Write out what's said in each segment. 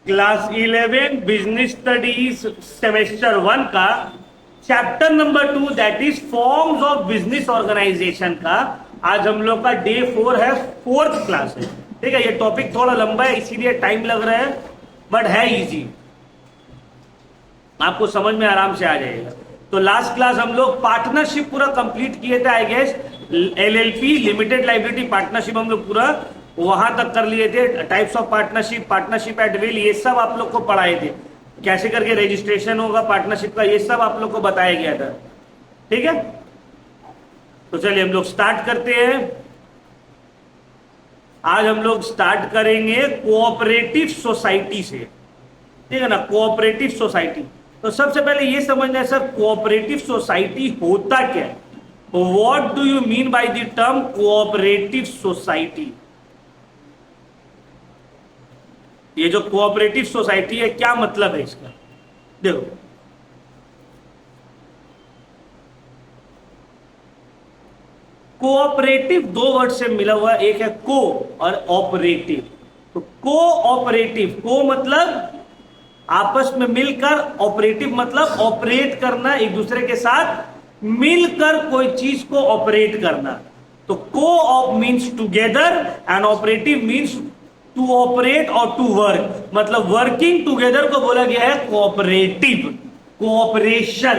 Class 11 business studies semester 1 का chapter number 2 that is forms of business organization का आज हम लोग का डे 4 है, फोर्थ क्लास है। ठीक है, ये टॉपिक थोड़ा लंबा है इसीलिए टाइम लग रहा है, बट है इजी, आपको समझ में आराम से आ जाएगा। तो लास्ट क्लास हम लोग पार्टनरशिप पूरा कंप्लीट किए थे, I guess LLP limited liability partnership हम लोग पूरा वहां तक कर लिए थे। Types of partnership, partnership at will, ये सब आप लोग को पढ़ाए थे, कैसे करके रजिस्ट्रेशन होगा पार्टनरशिप का, ये सब आप लोग को बताया गया था। ठीक है, तो चलिए हम लोग स्टार्ट करते हैं। आज हम लोग स्टार्ट करेंगे कोऑपरेटिव सोसाइटी से। ठीक है ना, कोऑपरेटिव सोसाइटी। तो सबसे पहले ये समझना है सर, कोऑपरेटिव सोसाइटी होता क्या है। What do you mean by the term cooperative society. ये जो कोऑपरेटिव सोसाइटी है क्या मतलब है इसका, देखो कोऑपरेटिव दो वर्ड से मिला हुआ, एक है को और ऑपरेटिव। तो कोऑपरेटिव, को मतलब आपस में मिलकर, ऑपरेटिव मतलब ऑपरेट करना, एक दूसरे के साथ मिलकर कोई चीज को ऑपरेट करना। तो co op means together and operative means to operate और टू वर्क, मतलब वर्किंग टुगेदर को बोला गया है कोऑपरेटिव, कोऑपरेशन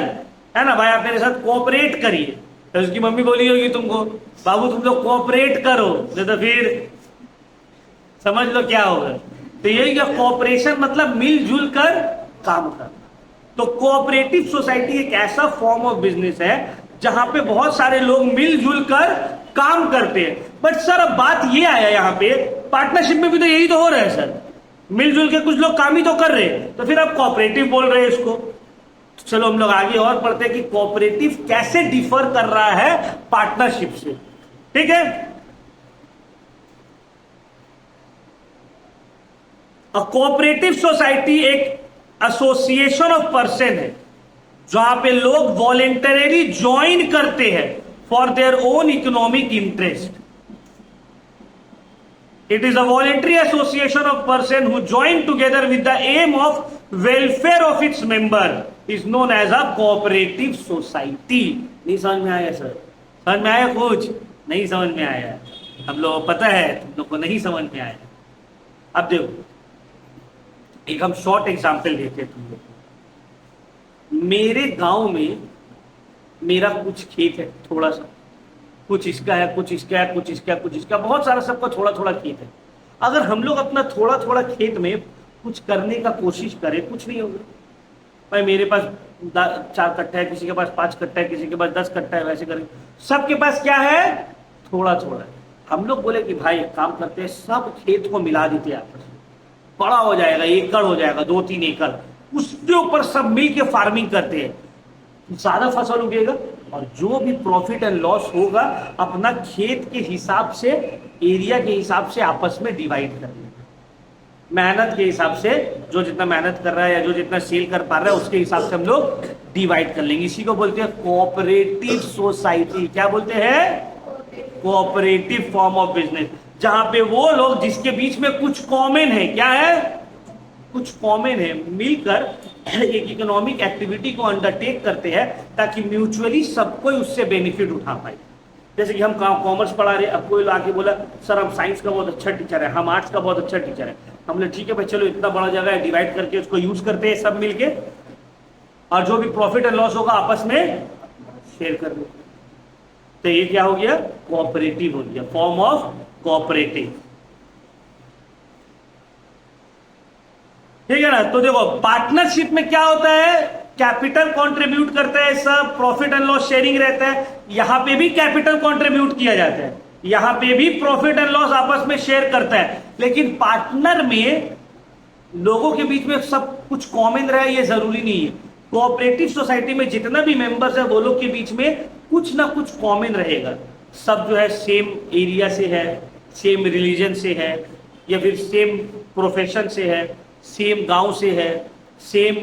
है ना। भाई आप मेरे साथ कोऑपरेट करिए, तो उसकी मम्मी बोली होगी तुमको, बाबू तुम लोग कोऑपरेट करो, तो फिर समझ लो क्या होगा। तो यही कोऑपरेशन मतलब मिलजुल कर काम करना। तो कोऑपरेटिव सोसाइटी एक ऐसा फॉर्म ऑफ बिजनेस है जहां पे बहुत सारे लोग मिलजुल कर काम करते हैं। बट सर अब बात ये आया यहाँ पे, पार्टनरशिप में भी तो यही तो हो रहा है सर, मिलजुल के कुछ लोग काम ही तो कर रहे हैं, तो फिर आप कोऑपरेटिव बोल रहे हैं इसको। तो चलो हम लोग आगे और पढ़ते हैं कि कोऑपरेटिव कैसे डिफर कर रहा है पार्टनरशिप से। ठीक है, कोऑपरेटिव सोसाइटी एक एसोसिएशन ऑफ पर्सन है जहां पे लोग वॉलेंटरली ज्वाइन करते हैं for their own economic interest. It is a voluntary association of person who join together with the aim of welfare of its member is known as a cooperative society। नहीं समझ में आया sir, समझ में आया कुछ नहीं समझ में आया, हम लोगों को पता है तुम लोग को नहीं समझ में आया। अब देखो एक हम शॉर्ट एग्जांपल लेते हैं तुम लोग। मेरे गांव में मेरा कुछ खेत है, थोड़ा सा, कुछ इसका है, कुछ इसका है, कुछ इसका है, कुछ इसका, बहुत सारा सबका थोड़ा थोड़ा खेत है। अगर हम लोग अपना थोड़ा थोड़ा खेत में कुछ करने का कोशिश करें, कुछ नहीं होगा। भाई मेरे पास 4 कट्टा है, किसी के पास 5 कट्टा है, किसी के पास 10 कट्टा है, वैसे करें। सबके पास क्या है, थोड़ा थोड़ा है। हम लोग बोले कि भाई एक काम करते हैं, सब खेत को मिला देते हैं आपस में, बड़ा हो जाएगा, एकड़ हो जाएगा, 2-3 एकड़, उसके ऊपर सब मिल के फार्मिंग करते हैं, ज्यादा फसल उगेगा और जो भी प्रॉफिट एंड लॉस होगा अपना खेत के हिसाब से, एरिया के हिसाब से आपस में डिवाइड कर लेंगे। मेहनत के हिसाब से, जो जितना मेहनत कर रहा है या जो जितना सेल कर पा रहा है उसके हिसाब से हम लोग डिवाइड कर लेंगे। इसी को बोलते हैं कोऑपरेटिव सोसाइटी। क्या बोलते हैं, कोऑपरेटिव फॉर्म ऑफ बिजनेस, जहां पे वो लोग जिसके बीच में कुछ कॉमन है, क्या है, कुछ कॉमन है, मिलकर एक इकोनॉमिक एक्टिविटी को अंडरटेक करते हैं ताकि म्यूचुअली सब कोई उससे बेनिफिट उठा पाए। जैसे कि हम कॉमर्स पढ़ा रहे, अब कोई आके बोला सर हम साइंस का बहुत अच्छा टीचर है, हम आर्ट्स का बहुत अच्छा टीचर है, हम बोले ठीक है भाई चलो इतना बड़ा जगह है, डिवाइड करके उसको यूज करते हैं सब मिलके, और जो भी प्रॉफिट एंड लॉस होगा आपस में शेयर कर लेते। तो ये क्या हो गया, कोऑपरेटिव हो गया, फॉर्म ऑफ कोऑपरेटिव। ठीक है ना। तो देखो पार्टनरशिप में क्या होता है, कैपिटल कंट्रीब्यूट करता है सब, प्रॉफिट एंड लॉस शेयरिंग रहता है। यहां पे भी कैपिटल कंट्रीब्यूट किया जाता है, यहां पे भी प्रॉफिट एंड लॉस आपस में शेयर करता है। लेकिन पार्टनर में लोगों के बीच में सब कुछ कॉमन रहे ये जरूरी नहीं है। कोऑपरेटिव सोसाइटी में जितना भी मेंबर्स है वो लोग के बीच में कुछ ना कुछ कॉमन रहेगा। सब जो है सेम एरिया से है, सेम रिलीजन से है, या फिर सेम प्रोफेशन से है, सेम गांव से है, सेम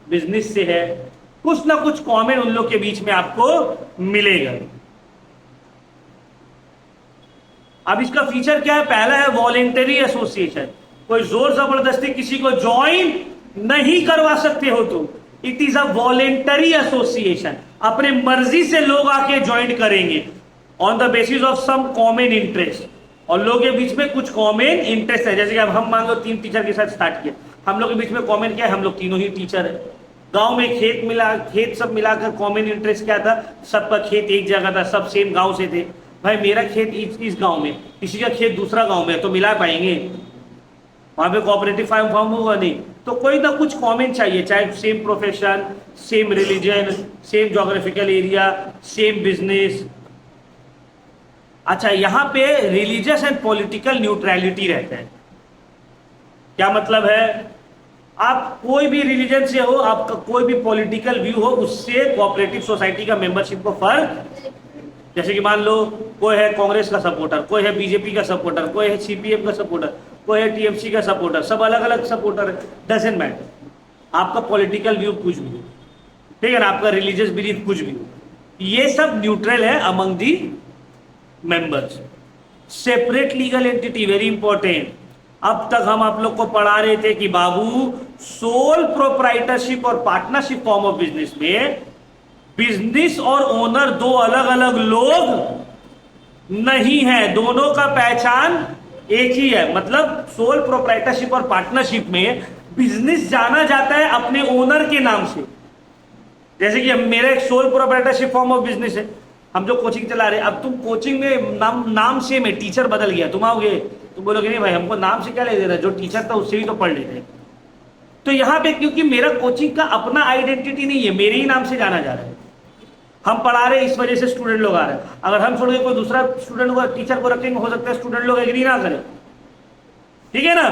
बिजनेस से है, कुछ ना कुछ कॉमन उन लोग के बीच में आपको मिलेगा। अब इसका फीचर क्या है, पहला है वॉलेंटरी एसोसिएशन। कोई जोर जबरदस्ती किसी को ज्वाइन नहीं करवा सकते हो तुम। It is a voluntary association, अपने मर्जी से लोग आके ज्वाइन करेंगे on the basis of some common interest, और लोगों के बीच में कुछ कॉमन इंटरेस्ट है। जैसे कि अब हम मान लो 3 टीचर के साथ स्टार्ट किया, हम लोग के बीच में कॉमन क्या है, हम लोग तीनों ही टीचर है। गांव में खेत सब मिलाकर कॉमन इंटरेस्ट क्या था, सबका खेत एक जगह था, सब सेम गांव से थे। भाई मेरा खेत इस गांव में, किसी का खेत दूसरा गांव में, तो मिला पाएंगे? वहां पे कोऑपरेटिव फार्म होगा नहीं। तो कोई ना कुछ कॉमन चाहिए, चाहे same profession, same religion, same geographical area, same business. अच्छा, यहां पे रिलीजियस एंड पॉलिटिकल न्यूट्रलिटी रहता है। क्या मतलब है? आप कोई भी रिलीजन से हो, आपका कोई भी पॉलिटिकल व्यू हो, उससे कोऑपरेटिव सोसाइटी का मेंबरशिप को फर्क। जैसे कि मान लो कोई है कांग्रेस का सपोर्टर, कोई है बीजेपी का सपोर्टर, कोई है सीपीएम का सपोर्टर, कोई है टीएमसी का सपोर्टर, सब अलग अलग सपोर्टर है, डजंट मैटर। आपका पॉलिटिकल व्यू कुछ भी हो, ठीक है ना, आपका रिलीजियस बिलीफ कुछ भी हो, ये सब न्यूट्रल है among the members. Separate legal entity, very important. अब तक हम आप लोग को पढ़ा रहे थे कि बाबू सोल प्रोप्राइटरशिप और पार्टनरशिप फॉर्म ऑफ बिजनेस में बिजनेस और ओनर दो अलग अलग लोग नहीं है, दोनों का पहचान एक ही है। मतलब सोल प्रोप्राइटरशिप और पार्टनरशिप में बिजनेस जाना जाता है अपने ओनर के नाम से। जैसे कि मेरा एक sole proprietorship form of business है, हम जो कोचिंग चला रहे हैं, अब तुम कोचिंग में नाम सेम है, टीचर बदल गया, तुम आओगे तुम बोलोगे नहीं भाई हमको नाम से क्या ले दे रहा है, जो टीचर था उससे ही तो पढ़ लेते। तो यहां पे क्योंकि मेरा कोचिंग का अपना आइडेंटिटी नहीं है, मेरे ही नाम से जाना जा रहा है, हम पढ़ा रहे हैं, इस वजह से स्टूडेंट लोग आ रहे हैं। अगर हम छोड़ के कोई दूसरा स्टूडेंट को टीचर को रखेंगे, हो सकता है स्टूडेंट लोग एग्री ना करें, ठीक है ना।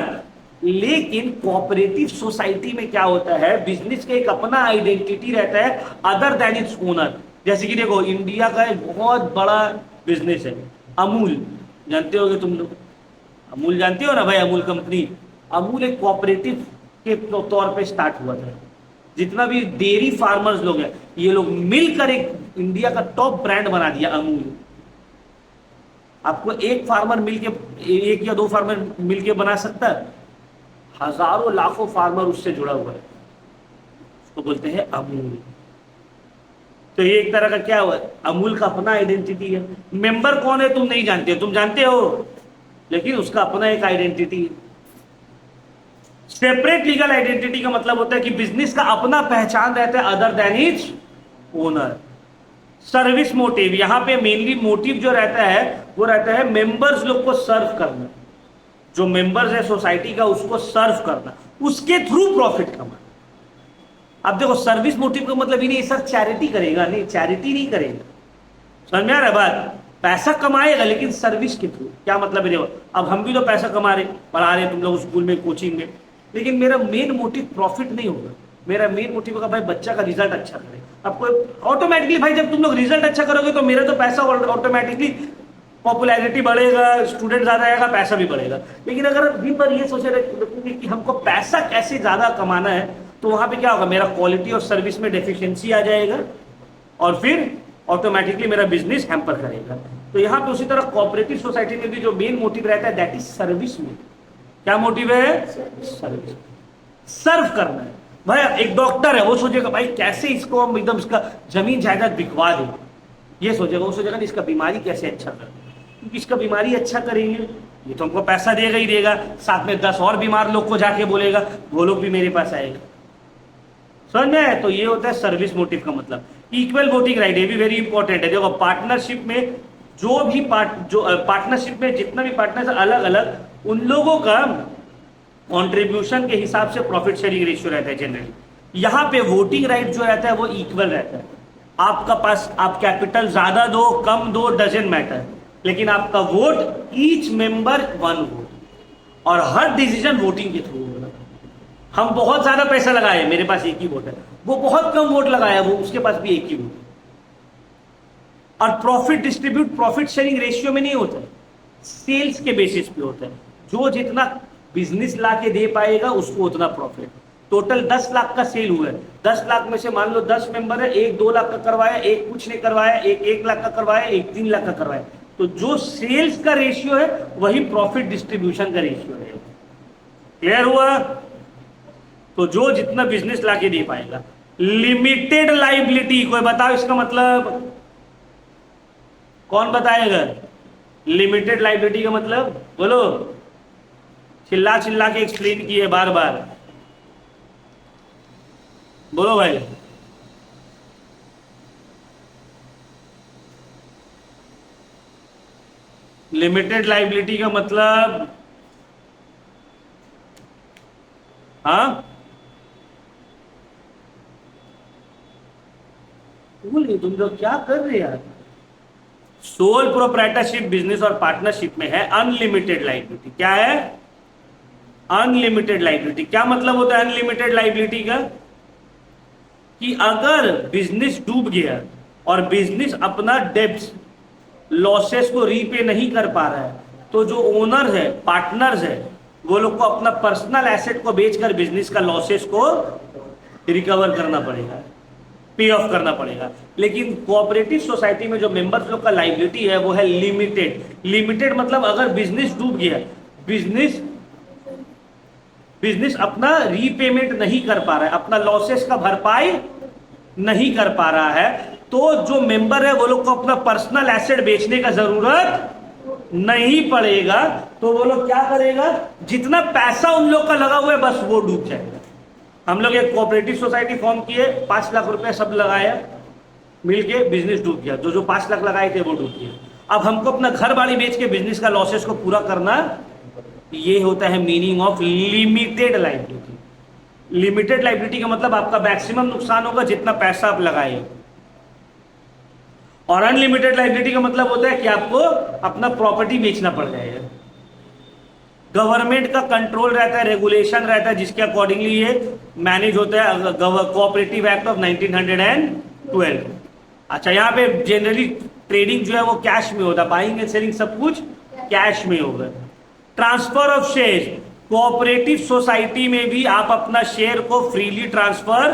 लेकिन कोऑपरेटिव सोसाइटी में क्या होता है, बिजनेस का एक अपना आइडेंटिटी रहता है अदर देन इट्स ओनर। जैसे कि देखो, इंडिया का एक बहुत बड़ा बिजनेस है अमूल, जानते होगे तुम लोग, अमूल जानते हो ना भाई, अमूल कंपनी। अमूल एक कोऑपरेटिव के तौर पे स्टार्ट हुआ था। जितना भी डेयरी फार्मर्स लोग हैं, ये लोग मिलकर एक इंडिया का टॉप ब्रांड बना दिया अमूल। आपको एक फार्मर मिलके, एक या दो फार्मर मिलके बना सकता है, हजारों लाखों फार्मर उससे जुड़ा हुआ है, उसको बोलते हैं अमूल। तो ये एक तरह का क्या हुआ, अमूल का अपना आइडेंटिटी है। मेंबर कौन है तुम नहीं जानते हो, तुम जानते हो, लेकिन उसका अपना एक आइडेंटिटी है। सेपरेट लीगल आइडेंटिटी का मतलब होता है कि बिजनेस का अपना पहचान रहता है other than its owner. Service motive, यहां पे मेनली मोटिव जो रहता है वो रहता है मेंबर्स लोग को सर्व करना, जो मेंबर्स है सोसाइटी का उसको सर्व करना, उसके थ्रू प्रॉफिट कमाना। अब देखो, सर्विस मोटिव का मतलब ही नहीं सर चैरिटी करेगा, नहीं चैरिटी नहीं करेगा, समझ में आ रहा है बात, पैसा कमाएगा लेकिन सर्विस के थ्रू। क्या मतलब है, देखो अब हम भी तो पैसा कमा रहे, पढ़ा रहे तुम लोग स्कूल में, कोचिंग में, लेकिन मेरा मेन मोटिव प्रॉफिट नहीं होगा, मेरा मेन मोटिव होगा भाई बच्चा का रिजल्ट अच्छा करे। अब कोई ऑटोमेटिकली भाई जब तुम लोग रिजल्ट अच्छा करोगे तो मेरा तो पैसा ऑटोमेटिकली, पॉपुलैरिटी बढ़ेगा, स्टूडेंट ज्यादा आएगा, पैसा भी बढ़ेगा। लेकिन अगर दिन भर ये सोचे रखेंगे कि हमको पैसा कैसे ज्यादा कमाना है, तो वहां पे क्या होगा, मेरा क्वालिटी और सर्विस में डेफिशिएंसी आ जाएगा और फिर ऑटोमेटिकली मेरा बिजनेस हैम्पर करेगा। तो यहाँ पे उसी तरह कोऑपरेटिव सोसाइटी में भी जो मेन मोटिव रहता है दैट इज सर्विस मोटिव। क्या मोटिव है, सर्विस, सर्व करना है। भाई एक डॉक्टर है, वो सोचेगा भाई कैसे इसको हम एकदम इसका जमीन जायदाद बिकवा दें, ये सोचेगा, वो सोचेगा इसका बीमारी कैसे अच्छा कर, क्योंकि इसका बीमारी अच्छा करेंगे ये तो हमको पैसा देगा ही देगा, साथ में 10 और बीमार लोग को जाके बोलेगा, वो लोग भी मेरे पास आएगा, समझ में। तो ये होता है सर्विस मोटिव का मतलब। इक्वल वोटिंग राइट, ये भी वेरी इंपॉर्टेंट है। देखो पार्टनरशिप में पार्टनरशिप में जितना भी पार्टनर अलग अलग, उन लोगों का कंट्रीब्यूशन के हिसाब से प्रॉफिट शेयरिंग रेशियो रहता है जनरली। यहां पे वोटिंग राइट जो रहता है वो इक्वल रहता है। आपका पास आप कैपिटल ज्यादा दो कम दो डजंट मैटर, लेकिन आपका वोट ईच मेंबर 1 वोट, और हर डिसीजन वोटिंग के थ्रू होगा। हम बहुत ज्यादा पैसा लगाए, मेरे पास एक ही वोट है, वो बहुत कम वोट लगाया, वो उसके पास भी एक ही वोट। और profit distribute profit sharing ratio में नहीं होता है, सेल्स के बेसिस पे होता है। जो जितना बिजनेस ला के दे पाएगा उसको उतना प्रॉफिट। टोटल 10 लाख का सेल हुआ है, 10 लाख में से मान लो 10 मेंबर है, एक 2 लाख का करवाया, एक कुछ नहीं करवाया, एक 1 लाख का करवाया, एक 3 लाख का करवाया। तो जो सेल्स का रेशियो है वही प्रॉफिट डिस्ट्रीब्यूशन का रेशियो है। क्लियर हुआ? तो जो जितना बिजनेस लाके दे पाएगा। लिमिटेड लाइबिलिटी, कोई बताओ इसका मतलब? कौन बताएगा लिमिटेड लाइबिलिटी का मतलब? बोलो, चिल्ला चिल्ला के एक्सप्लेन किए बार बार, बोलो भाई। लिमिटेड लाइबिलिटी का मतलब? हाँ, बोलिए, तुम लोग क्या कर रहे यार? सोल प्रोप्राइटरशिप बिजनेस और पार्टनरशिप में है अनलिमिटेड लाइबिलिटी। क्या है? Unlimited liability. क्या मतलब होता है अनलिमिटेड लाइबिलिटी का? कि अगर बिजनेस डूब गया और बिजनेस अपना डेब्ट्स, लॉसेस को रीपे नहीं कर पा रहा है, तो जो ओनर है, पार्टनर्स है, वो लोग को अपना पर्सनल एसेट को बेचकर बिजनेस का लॉसेस को रिकवर करना पड़ेगा, पे ऑफ करना पड़ेगा। लेकिन कोऑपरेटिव सोसाइटी में जो मेंबर्स लोग का लाइबिलिटी है वो है लिमिटेड। लिमिटेड मतलब अगर बिजनेस डूब गया, बिजनेस अपना रीपेमेंट नहीं कर पा रहा है, अपना लॉसेस का भरपाई नहीं कर पा रहा है, तो जो मेंबर है वो लोग को अपना पर्सनल एसेट बेचने का जरूरत नहीं पड़ेगा। तो वो लोग क्या करेगा, जितना पैसा उन लोग का लगा हुआ है बस वो डूब जाएगा। हम लोग एक कोऑपरेटिव सोसाइटी फॉर्म किए, 5 लाख रुपए सब लगाया, मिलके बिजनेस डूब गया। जो 5 लाख लगाए थे वो डूब गया। अब हमको अपना घर बाड़ी बेच के बिजनेस का लॉसेस को पूरा करना, ये होता है meaning of limited liability. Limited liability का मतलब आपका मैक्सिमम नुकसान होगा जितना पैसा आप लगाए। और अनलिमिटेड लाइबिलिटी का मतलब होता है कि आपको अपना प्रॉपर्टी बेचना पड़ जाएगा। गवर्नमेंट का कंट्रोल रहता है, रेगुलेशन रहता है, जिसके अकॉर्डिंगली ये मैनेज होता है। Cooperative act of 1912। अच्छा, यहाँ पे जनरली ट्रेडिंग जो है वो कैश में होता है, बाइंग एंड सेलिंग सब कुछ कैश में होगा। Transfer of share, cooperative society में भी आप अपना शेयर को फ्रीली ट्रांसफर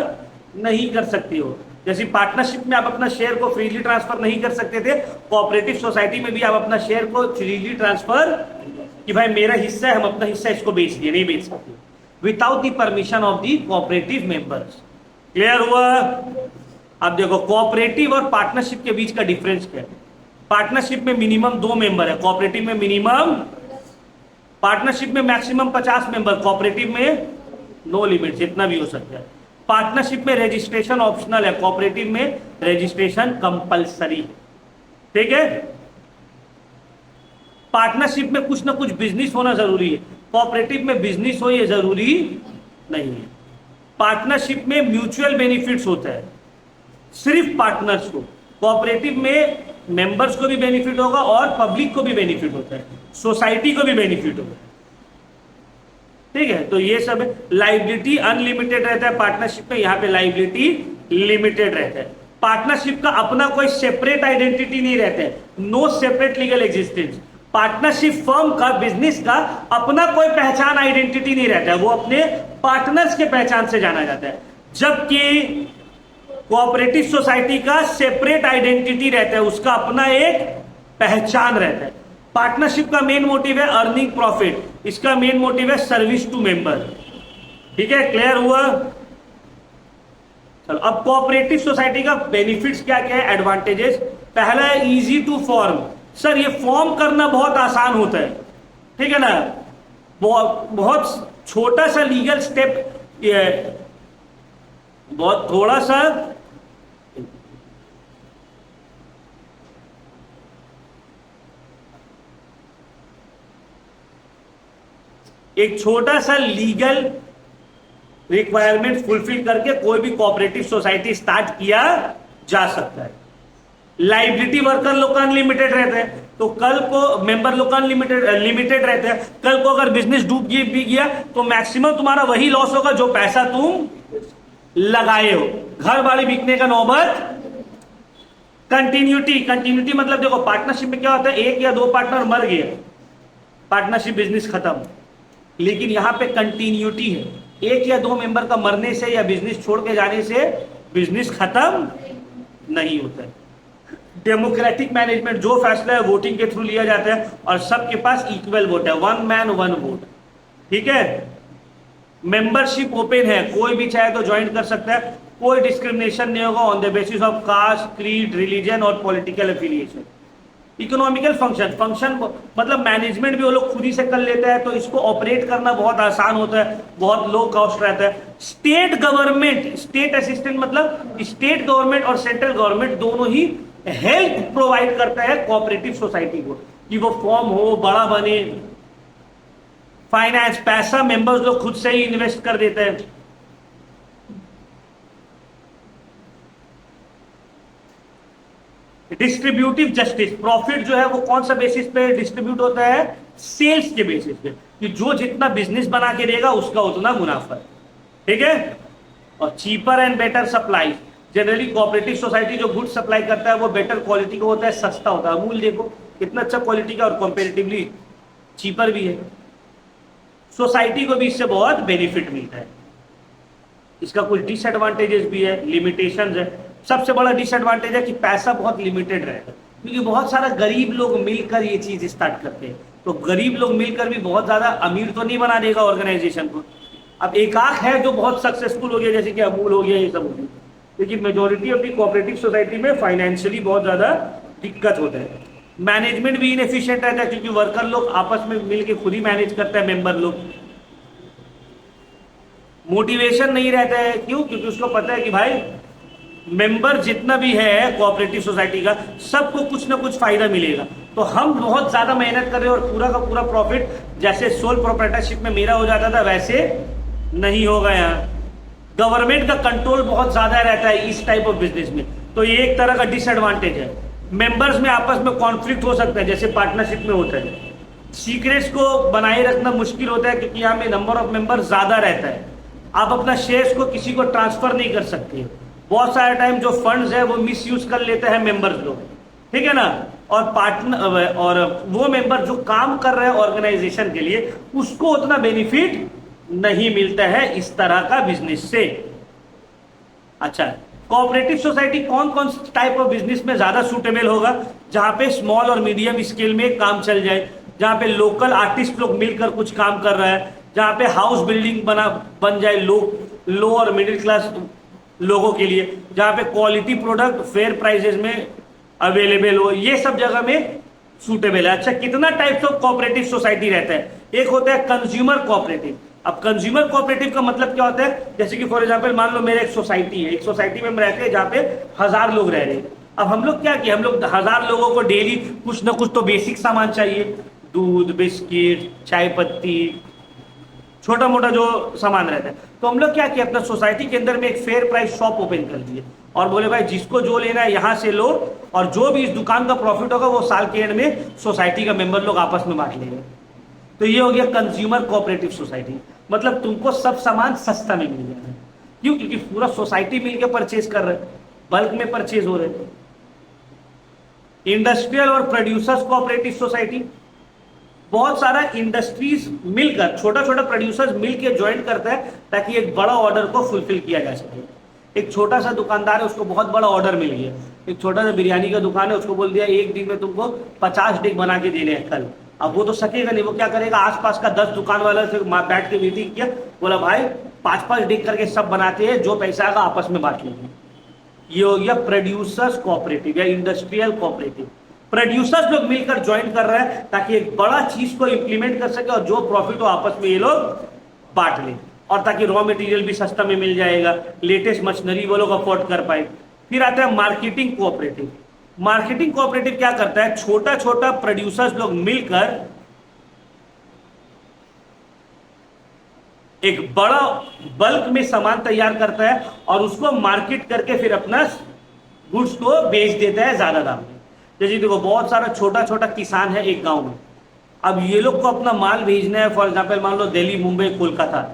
नहीं कर सकते हो। जैसे पार्टनरशिप में आप अपना शेयर को फ्रीली ट्रांसफर नहीं कर सकते थे, कोऑपरेटिव सोसाइटी में भी आप अपना शेयर को फ्रीली ट्रांसफर, कि भाई मेरा हिस्सा है, हम अपना हिस्सा इसको बेच दिए, नहीं बेच सकते without the permission of the cooperative members. Clear हुआ? अब देखो कोऑपरेटिव और पार्टनरशिप के बीच का डिफरेंस क्या है। पार्टनरशिप में मिनिमम 2 मेंबर है, कोऑपरेटिव में मिनिमम, पार्टनरशिप में मैक्सिमम 50 मेंबर, कोऑपरेटिव में नो लिमिट, जितना भी हो सकता है। पार्टनरशिप में रजिस्ट्रेशन ऑप्शनल है, कोऑपरेटिव में रजिस्ट्रेशन कंपलसरी है। ठीक है? पार्टनरशिप में कुछ ना कुछ बिजनेस होना जरूरी है, कोऑपरेटिव में बिजनेस हो ये जरूरी नहीं है। पार्टनरशिप में म्यूचुअल बेनिफिट्स होता है सिर्फ पार्टनर्स को, कोऑपरेटिव में मेंबर्स को भी बेनिफिट होगा और पब्लिक को भी बेनिफिट होता है, सोसाइटी को भी बेनिफिट होगा। ठीक है? तो ये सब लाइबिलिटी अनलिमिटेड रहता है पार्टनरशिप में, यहां पे लाइबिलिटी लिमिटेड रहता है। पार्टनरशिप का अपना कोई सेपरेट आइडेंटिटी नहीं रहता है, no separate legal existence. Partnership firm का, बिजनेस का अपना कोई पहचान आइडेंटिटी नहीं रहता है, वो अपने पार्टनर्स के पहचान से जाना जाता है। जबकि कोऑपरेटिव सोसाइटी का सेपरेट आइडेंटिटी रहता है, उसका अपना एक पहचान रहता है। पार्टनरशिप का मेन मोटिव है अर्निंग प्रॉफिट, इसका मेन मोटिव है सर्विस टू मेंबर। ठीक है? क्लियर हुआ? चलो, अब कोऑपरेटिव सोसाइटी का बेनिफिट्स क्या क्या है, एडवांटेजेस। पहला है इजी टू फॉर्म। सर ये फॉर्म करना बहुत आसान होता है, ठीक है ना, बहुत छोटा सा लीगल स्टेप, ये बहुत थोड़ा सा, एक छोटा सा लीगल रिक्वायरमेंट फुलफिल करके कोई भी कोऑपरेटिव सोसाइटी स्टार्ट किया जा सकता है। लाइबिलिटी वर्कर लोग का अनलिमिटेड रहते हैं, तो कल को मेंबर लोग का लिमिटेड रहते हैं। कल को अगर बिजनेस डूब भी गया तो मैक्सिमम तुम्हारा वही लॉस होगा जो पैसा तुम लगाए हो। घर बाड़ी बिकने का नौबत। कंटिन्यूटी मतलब देखो पार्टनरशिप में क्या होता है, 1 या 2 पार्टनर मर गए, पार्टनरशिप बिजनेस खत्म। लेकिन यहां पे कंटिन्यूटी है, 1 या 2 मेंबर का मरने से या बिजनेस छोड़ के जाने से बिजनेस खत्म नहीं होता है। डेमोक्रेटिक मैनेजमेंट, जो फैसला है वोटिंग के थ्रू लिया जाता है और सबके पास इक्वल वोट है, 1 मैन 1 वोट। ठीक है? मेंबरशिप ओपन है, कोई भी चाहे तो ज्वाइन कर सकता है, कोई डिस्क्रिमिनेशन नहीं होगा on the basis of caste, creed, religion और पॉलिटिकल एफिलिएशन। इकोनॉमिकल फंक्शन मतलब मैनेजमेंट भी वो लोग खुद ही से कर लेते हैं, तो इसको ऑपरेट करना बहुत आसान होता है, बहुत लो कॉस्ट रहता है। स्टेट गवर्नमेंट, स्टेट असिस्टेंट मतलब स्टेट गवर्नमेंट और सेंट्रल गवर्नमेंट दोनों ही हेल्प प्रोवाइड करता है कोऑपरेटिव सोसाइटी को कि वो फॉर्म हो, बड़ा बने। फाइनेंस, पैसा मेंबर्स लोग खुद से ही इन्वेस्ट कर देते हैं। डिस्ट्रीब्यूटिव जस्टिस, प्रॉफिट जो है वो कौन सा बेसिस पे डिस्ट्रीब्यूट होता है? सेल्स के बेसिस पे, कि जो जितना बिजनेस बना के देगा उसका उतना मुनाफा, ठीक है। और cheaper and better supply, generally cooperative society जो गुड सप्लाई करता है वो बेटर क्वालिटी का होता है, सस्ता होता है। अमूल देखो कितना अच्छा क्वालिटी का और कंपेरेटिवली चीपर भी है। सोसाइटी को भी इससे बहुत बेनिफिट मिलता है। इसका कुछ डिसएडवांटेजेस भी है, लिमिटेशंस है। सबसे बड़ा डिसएडवांटेज है कि पैसा बहुत लिमिटेड रहेगा, क्योंकि बहुत सारा गरीब लोग मिलकर ये चीज स्टार्ट करते हैं, तो गरीब लोग मिलकर भी बहुत ज्यादा अमीर तो नहीं बना देगा ऑर्गेनाइजेशन को। अब एक आख है जो बहुत सक्सेसफुल हो गया, जैसे कि अमूल हो गया, ये सब हो गया, लेकिन majority of the cooperative society में फाइनेंशियली बहुत ज्यादा दिक्कत होता है। मैनेजमेंट भी इनएफिशिएंट रहता है, क्योंकि वर्कर लोग आपस में मिलकर खुद ही मैनेज करते हैं, मेंबर लोग। मोटिवेशन नहीं रहता है, क्यों? क्योंकि उसको पता है कि भाई मेंबर जितना भी है कोऑपरेटिव सोसाइटी का, सबको कुछ ना कुछ फायदा मिलेगा। तो हम बहुत ज्यादा मेहनत कर रहे हैं और पूरा का पूरा प्रॉफिट जैसे सोल प्रोप्राइटरशिप में मेरा हो जाता था वैसे नहीं होगा। यहाँ गवर्नमेंट का कंट्रोल बहुत ज्यादा रहता है इस टाइप ऑफ बिजनेस में, तो ये एक तरह का डिसएडवांटेज है। मेंबर्स में आपस में कॉन्फ्लिक्ट हो सकता है, जैसे पार्टनरशिप में होता है। सीक्रेट्स को बनाए रखना मुश्किल होता है, क्योंकि यहाँ में नंबर ऑफ मेंबर ज्यादा रहता है। आप अपना शेयर्स को किसी को ट्रांसफर नहीं कर सकते। बहुत सारे टाइम जो फंड्स है वो मिस यूज कर लेते हैं मेंबर्स लोग, ठीक है ना। और पार्टनर और वो मेंबर जो काम कर रहे हैं ऑर्गेनाइजेशन के लिए, उसको उतना बेनिफिट नहीं मिलता है इस तरह का बिजनेस से। अच्छा, कोऑपरेटिव सोसाइटी कौन कौन टाइप ऑफ बिजनेस में ज्यादा सूटेबल होगा? जहां पे स्मॉल और मीडियम स्केल में काम चल जाए, जहां पे लोकल आर्टिस्ट लोग मिलकर कुछ काम कर रहा है, जहां पे हाउस बिल्डिंग बन जाए लो और मिडिल क्लास लोगों के लिए, जहां पे क्वालिटी प्रोडक्ट फेयर प्राइसेस में अवेलेबल हो, ये सब जगह में सूटेबल है। अच्छा, कितना टाइप्स ऑफ कोऑपरेटिव सोसाइटी रहता है? एक होता है कंज्यूमर कोऑपरेटिव। अब कंज्यूमर कोऑपरेटिव का मतलब क्या होता है? जैसे कि फॉर एग्जांपल मान लो मेरे एक सोसाइटी है, एक सोसाइटी में हम रहते हैं जहां पे 1000 लोग रह रहे हैं। अब हम लोग क्या किया, हम लोग 1000 लोगों को डेली कुछ ना कुछ तो बेसिक सामान चाहिए, दूध, बिस्किट, चाय पत्ती, छोटा मोटा जो सामान रहता है। तो हम लोग क्या किया, अपना सोसाइटी के अंदर में एक फेयर प्राइस शॉप ओपन कर दिए और बोले भाई जिसको जो लेना है यहां से लो, और जो भी इस दुकान का प्रॉफिट होगा वो साल के एंड में सोसाइटी का मेंबर लोग आपस में बांट लेंगे। तो ये हो गया कंज्यूमर कोऑपरेटिव सोसाइटी। मतलब तुमको सब सामान सस्ता में मिल जाएगा। क्यों? क्योंकि पूरा सोसाइटी मिलकर परचेज कर रहे हैं, बल्क में परचेज हो रहे हैं। इंडस्ट्रियल और प्रोड्यूसर्स कोऑपरेटिव सोसाइटी, बहुत सारा इंडस्ट्रीज मिलकर, छोटा छोटा प्रोड्यूसर्स मिलकर ज्वाइन करता है ताकि एक बड़ा ऑर्डर को फुलफिल किया जा सके। एक छोटा सा दुकानदार है, उसको बहुत बड़ा ऑर्डर मिल गया। एक छोटा सा बिरयानी का दुकान है, उसको बोल दिया एक दिन में तुमको 50 डिश बना के देने हैं कल। अब वो तो सकेगा नहीं, वो क्या करेगा, आसपास का 10 दुकान वाला से बैठ के मीटिंग किया, बोला भाई 5-5 डिश करके सब बनाते हैं, जो पैसा आएगा आपस में बांट लेंगे। ये हो गया प्रोड्यूसर्स कोऑपरेटिव या इंडस्ट्रियल कोऑपरेटिव। प्रोड्यूसर्स लोग मिलकर ज्वाइन कर रहे हैं ताकि एक बड़ा चीज को इंप्लीमेंट कर सके और जो प्रॉफिट हो आपस में ये लोग बांट लें, और ताकि रॉ मटेरियल भी सस्ता में मिल जाएगा, लेटेस्ट मशीनरी वो लोग अफोर्ड कर पाए। फिर आता है मार्केटिंग कोऑपरेटिव। मार्केटिंग कोऑपरेटिव क्या करता है, छोटा छोटा प्रोड्यूसर्स लोग मिलकर एक बड़ा बल्क में सामान तैयार करता है और उसको मार्केट करके फिर अपना गुड्स को बेच देता है ज्यादा दाम में। जैसे देखो बहुत सारा छोटा छोटा किसान है एक गांव में, अब ये लोग को अपना माल भेजना है, फॉर एग्जांपल मान लो दिल्ली, मुंबई, कोलकाता।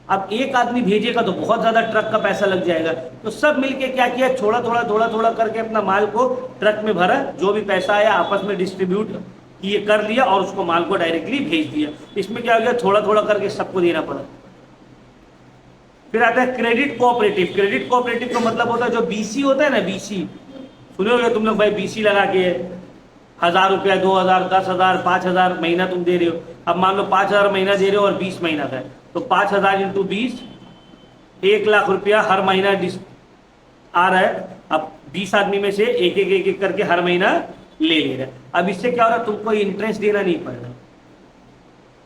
अब एक आदमी भेजेगा तो बहुत ज्यादा ट्रक का पैसा लग जाएगा, तो सब मिलके क्या किया, थोड़ा थोड़ा थोड़ा थोड़ा करके अपना माल को ट्रक में भरा, जो भी पैसा आया आपस में डिस्ट्रीब्यूट किए कर लिया और उसको माल को डायरेक्टली भेज दिया। इसमें क्या हो गया, थोड़ा थोड़ा करके सबको देना पड़ा। फिर आता है क्रेडिट कोऑपरेटिव। क्रेडिट कोऑपरेटिव का मतलब होता है जो बीसी होता है ना, बीसी सुनोगे तुम लोग, भाई बीसी लगा के 1000 रुपया, 2000, 10,000, 5,000 महीना तुम दे रहे हो। अब मान लो 5,000 महीना दे रहे हो और 20 महीना का है, तो तो 5,000 इंटू 20, 1 लाख रुपया हर महीना आ रहा है। अब 20 आदमी में से एक एक करके हर महीना ले रहे हैं। अब इससे क्या हो रहा है, तुमको इंटरेस्ट देना नहीं पड़ रहा।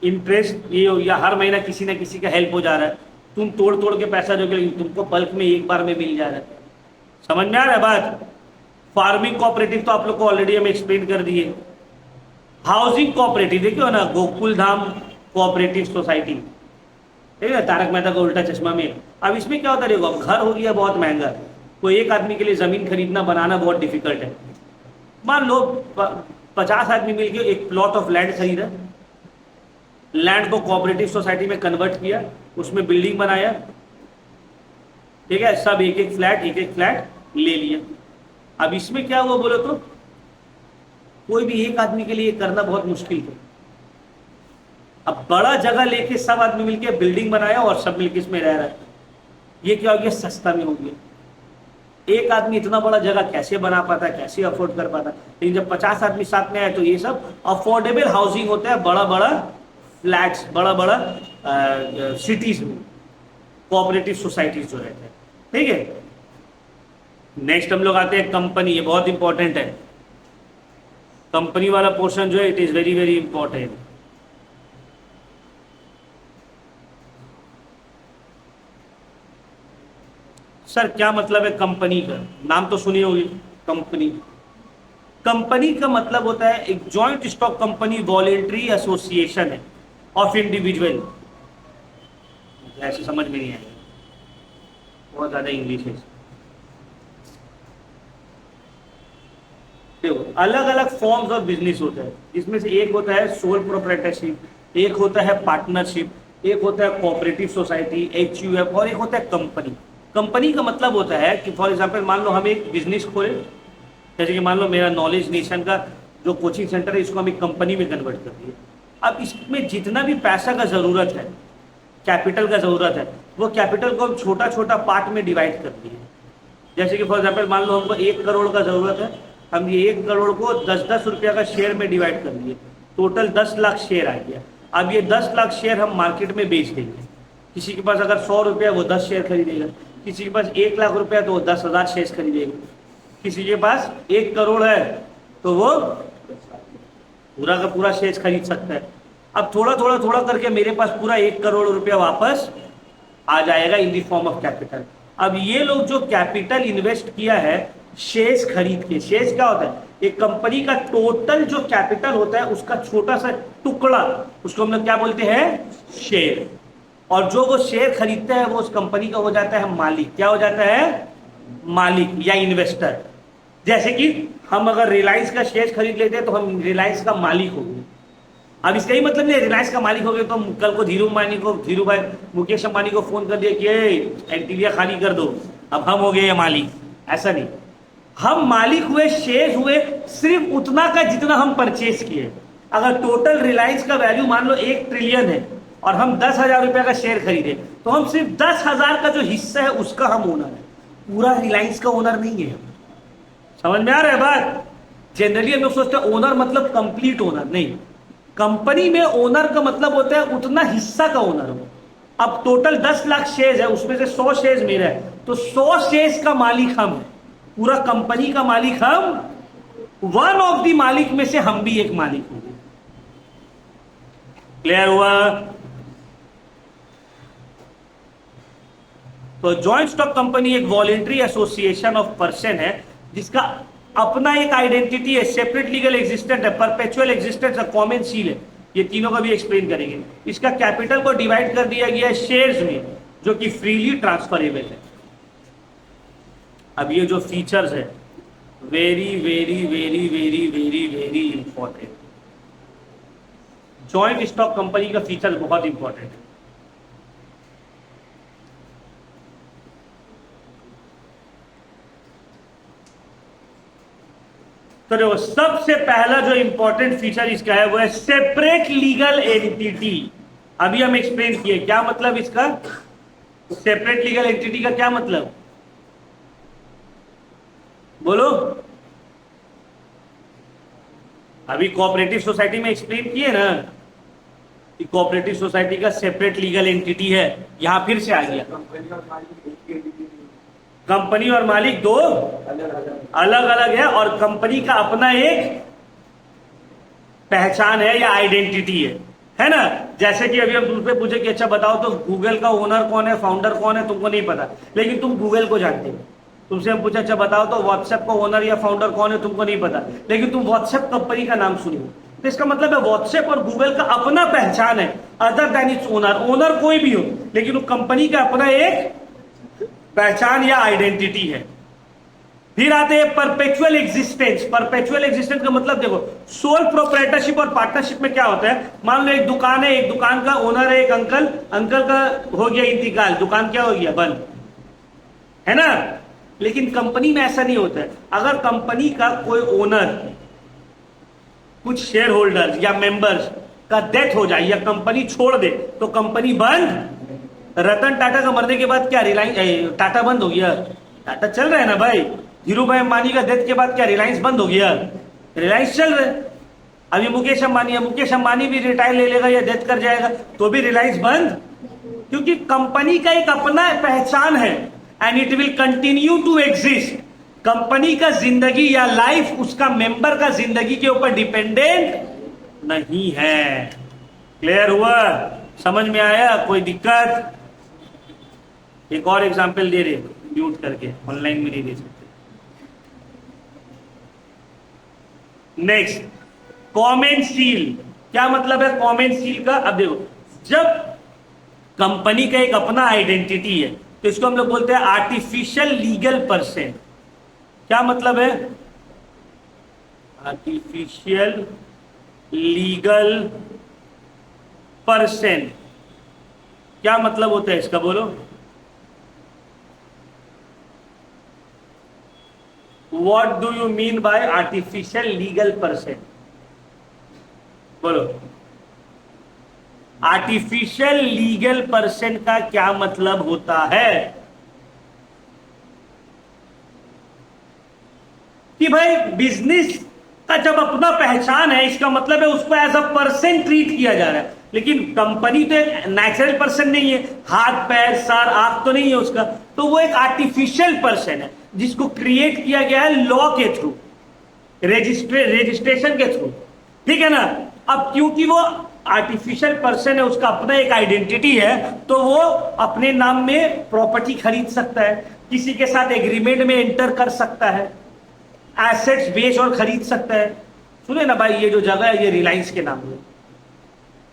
इंटरेस्ट ये हो या हर महीना किसी ना किसी का हेल्प हो जा रहा है, तुम तोड़ तोड़ के पैसा दोगे लेकिन तुमको बल्क में एक बार में मिल जा रहा है। समझ में आ रहा है बात? फार्मिंग कोऑपरेटिव तो आप लोग को ऑलरेडी हम एक्सप्लेन कर दिए। हाउसिंग कोऑपरेटिव देखियो ना, गोकुल धाम कोऑपरेटिव सोसाइटी, ठीक है, तारक मेहता का उल्टा चश्मा में। अब इसमें क्या होता है, देखो अब घर हो गया बहुत महंगा, कोई एक आदमी के लिए जमीन खरीदना बनाना बहुत डिफिकल्ट है। मान लो 50 आदमी मिलकर एक प्लॉट ऑफ लैंड खरीदा, लैंड को कोऑपरेटिव सोसाइटी में कन्वर्ट किया, उसमें बिल्डिंग बनाया, ठीक है, सब एक एक फ्लैट ले लिया। अब इसमें क्या हुआ बोलो तो, कोई भी एक आदमी के लिए करना बहुत मुश्किल है। अब बड़ा जगह लेके सब आदमी मिलके बिल्डिंग बनाया और सब मिलके इसमें रह रहा है, ये क्या हो गया, सस्ता में हो गया। एक आदमी इतना बड़ा जगह कैसे बना पाता, कैसे अफोर्ड कर पाता, लेकिन जब 50 आदमी साथ में आए तो ये सब अफोर्डेबल हाउसिंग होता है, बड़ा बड़ा फ्लैट्स, बड़ा बड़ा सिटीज में कोऑपरेटिव सोसाइटीज जो रहते हैं, ठीक है। नेक्स्ट हम लोग आते हैं कंपनी, ये बहुत इंपॉर्टेंट है। कंपनी वाला पोर्शन जो है it is very very important. Sir क्या मतलब है कंपनी का, नाम तो सुनी होगी कंपनी। कंपनी का मतलब होता है एक joint stock company, voluntary association है ऑफ इंडिविजुअल। ऐसे समझ में नहीं आएगा, बहुत ज्यादा इंग्लिश है। देखो अलग अलग फॉर्म्स ऑफ बिजनेस होता है, इसमें से एक होता है सोल प्रोप्राइटरशिप, एक होता है पार्टनरशिप, एक होता है कोऑपरेटिव सोसाइटी HUF, और एक होता है कंपनी। कंपनी का मतलब होता है कि फॉर एग्जांपल मान लो हम एक बिजनेस खोले, जैसे कि मान लो मेरा नॉलेज नेशन का जो कोचिंग सेंटर है इसको हम एक कंपनी में कन्वर्ट कर दिए। अब इसमें जितना भी पैसा का जरूरत है, कैपिटल का जरूरत है, वो कैपिटल को हम छोटा छोटा पार्ट में डिवाइड कर दिए। जैसे कि फॉर एग्जाम्पल मान लो हमको 1 करोड़ का जरूरत है, हम ये 1 करोड़ को 10-10 रुपया का शेयर में डिवाइड कर दिए, टोटल 10 लाख शेयर आ गया। अब ये 10 लाख शेयर हम मार्केट में बेच देंगे। किसी के पास अगर 100 रुपया वो 10 शेयर खरीदेगा, किसी के पास 1 लाख रुपया तो वो 10,000 शेयर खरीदेगा, किसी के पास 1 करोड़ है तो वो पूरा का पूरा शेयर खरीद सकता है। अब थोड़ा करके मेरे पास पूरा 1 करोड़ रुपया वापस आ जाएगा इन दी फॉर्म ऑफ कैपिटल। अब ये लोग जो कैपिटल इन्वेस्ट किया है शेयर्स खरीद के, शेयर्स क्या होता है, एक कंपनी का टोटल जो कैपिटल होता है उसका छोटा सा टुकड़ा, उसको हम लोग क्या बोलते हैं, शेयर। और जो वो शेयर खरीदता है वो उस कंपनी का हो जाता है मालिक। क्या हो जाता है, मालिक या इन्वेस्टर। जैसे कि हम अगर रिलायंस का शेयर खरीद लेते हैं तो हम रिलायंस का मालिक हो गए। अब इसका ही मतलब नहीं रिलायंस का मालिक हो गए तो कल को धीरू भाई मुकेश अंबानी को फोन कर दिया कि एंटीलिया खाली कर दो, अब हम हो गए मालिक। ऐसा नहीं, हम मालिक हुए, शेयर हुए सिर्फ उतना का जितना हम परचेज किए। अगर टोटल रिलायंस का वैल्यू मान लो 1 ट्रिलियन है और हम 10,000 रुपया का शेयर खरीदे तो हम सिर्फ 10,000 का जो हिस्सा है उसका हम ओनर है, पूरा रिलायंस का ओनर नहीं है। समझ में आ रहा है बात? जनरली हम लोग सोचते हैं ओनर मतलब कंप्लीट ओनर, नहीं। कंपनी में ओनर का मतलब होता है उतना हिस्सा का ओनर हो। अब टोटल 10 लाख शेयर है, उसमें से 100 शेयर मेरा है, तो 100 शेयर का मालिक हम है, पूरा कंपनी का मालिक हम, वन ऑफ द मालिक में से हम भी एक मालिक होंगे। क्लियर हुआ? तो जॉइंट स्टॉक कंपनी एक वॉलेंट्री एसोसिएशन ऑफ पर्सन है जिसका अपना एक आइडेंटिटी है, सेपरेट लीगल एग्जिस्टेंट है, परपेचुअल एग्जिस्टेंस है, कॉमन सील है। ये तीनों का भी एक्सप्लेन करेंगे। इसका कैपिटल को डिवाइड कर दिया गया है शेयर्स में जो कि फ्रीली ट्रांसफरेबल है। अब ये जो फीचर्स है very very very very very very important. Joint stock company का फीचर बहुत इंपॉर्टेंट है। तो देखो सबसे पहला जो इंपॉर्टेंट फीचर इसका है वो है सेपरेट लीगल एंटिटी। अभी हम एक्सप्लेन किए क्या मतलब इसका, सेपरेट लीगल एंटिटी का क्या मतलब, बोलो। अभी कोऑपरेटिव सोसाइटी में एक्सप्लेन किए ना, कोऑपरेटिव सोसाइटी का सेपरेट लीगल एंटिटी है, यहां फिर से आ गया। कंपनी और मालिक दो अलग अलग है, और कंपनी का अपना एक पहचान है या आइडेंटिटी है ना। जैसे कि अभी हम तुमसे पूछे कि अच्छा बताओ तो गूगल का ओनर कौन है, फाउंडर कौन है, तुमको नहीं पता, लेकिन तुम गूगल को जानते हो। तुमसे हम पूछे अच्छा बताओ तो व्हाट्सएप का ओनर या फाउंडर कौन है, तुमको नहीं पता, लेकिन तुम व्हाट्सएप कंपनी का नाम सुनी। तो इसका मतलब है व्हाट्सएप और गूगल का अपना पहचान है, other than its owner. Owner कोई भी हो, लेकिन वो कंपनी का अपना एक पहचान या आइडेंटिटी है। फिर आते हैं परपेचुअल एग्जिस्टेंस। परपेचुअल एग्जिस्टेंस का मतलब देखो, सोल प्रोप्राइटरशिप और पार्टनरशिप में क्या होता है, मान लो एक दुकान है, एक दुकान का ओनर है एक अंकल, अंकल का हो गया इंतकाल, दुकान क्या हो गया, बंद, है ना। लेकिन कंपनी में ऐसा नहीं होता है। अगर कंपनी का कोई ओनर, कुछ शेयर होल्डर्स या मेंबर्स का डेथ हो जाए या कंपनी छोड़ दे तो कंपनी बंद। रतन टाटा का मरने के बाद क्या रिलायंस, टाटा बंद हो गया? टाटा चल रहा है ना भाई। धीरू भाई अंबानी का डेथ के बाद क्या रिलायंस बंद हो गया? रिलायंस चल रहा है। अभी मुकेश अंबानी भी रिटायर ले लेगा या डेथ कर जाएगा तो भी रिलायंस बंद, क्योंकि कंपनी का एक अपना पहचान है and it will continue to exist. Company का जिंदगी या लाइफ उसका मेंबर का जिंदगी के ऊपर डिपेंडेंट नहीं है। क्लियर हुआ? समझ में आया? कोई दिक्कत? एक और एग्जांपल दे रहे, म्यूट करके, ऑनलाइन में नहीं दे सकते। Next, common seal. क्या मतलब है कॉमन सील का? अब देखो, जब कंपनी का एक अपना आइडेंटिटी है तो इसको हम लोग बोलते हैं आर्टिफिशियल लीगल पर्सन। क्या मतलब है आर्टिफिशियल लीगल पर्सन? क्या मतलब होता है इसका, बोलो? What do you mean by artificial legal person? बोलो। आर्टिफिशियल लीगल पर्सन का क्या मतलब होता है? कि भाई बिजनेस का जब अपना पहचान है, इसका मतलब है उसको एज अ पर्सन ट्रीट किया जा रहा है। लेकिन कंपनी तो एक नेचुरल पर्सन नहीं है, हाथ पैर सर आंख तो नहीं है उसका, तो वो एक आर्टिफिशियल पर्सन है जिसको क्रिएट किया गया है लॉ के थ्रू, रजिस्ट्रेशन के थ्रू, ठीक है ना। अब क्योंकि वो आर्टिफिशियल पर्सन है, उसका अपना एक आइडेंटिटी है, तो वो अपने नाम में प्रॉपर्टी खरीद सकता है, किसी के साथ एग्रीमेंट में एंटर कर सकता है, एसेट्स बेच और खरीद सकता है। सुने ना भाई, ये जो जगह है ये रिलायंस के नाम में,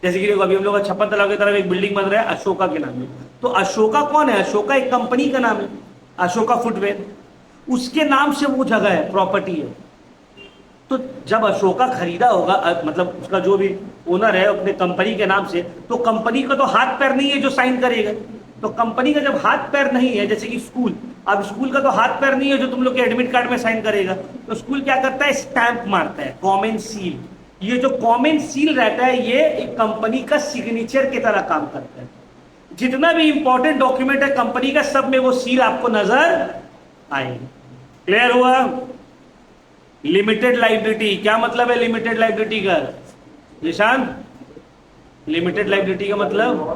जैसे कि देखो अभी हम लोग छप्पन तालाब की तरफ एक बिल्डिंग बन रहा है अशोका के नाम में, तो अशोका कौन है? अशोका एक कंपनी का नाम है, अशोका फुटवेयर, उसके नाम से वो जगह है, प्रॉपर्टी है। तो जब अशोका खरीदा होगा, मतलब उसका जो भी ओनर है अपने कंपनी के नाम से, तो कंपनी का तो हाथ पैर नहीं है जो साइन करेगा। तो कंपनी का जब हाथ पैर नहीं है, जैसे कि स्कूल, अब स्कूल का तो हाथ पैर नहीं है जो तुम लोग के एडमिट कार्ड में साइन करेगा, तो स्कूल क्या करता है? स्टैंप मारता है, कॉमन सील। ये जो कॉमन सील रहता है ये एक कंपनी का सिग्नेचर की तरह काम करता है। जितना भी इंपॉर्टेंट डॉक्यूमेंट है कंपनी का, सब में वो सील आपको नजर आएगी। क्लियर हुआ? लिमिटेड लाइबिलिटी, क्या मतलब है लिमिटेड लाइबिलिटी का निशान? लिमिटेड लाइबिलिटी का मतलब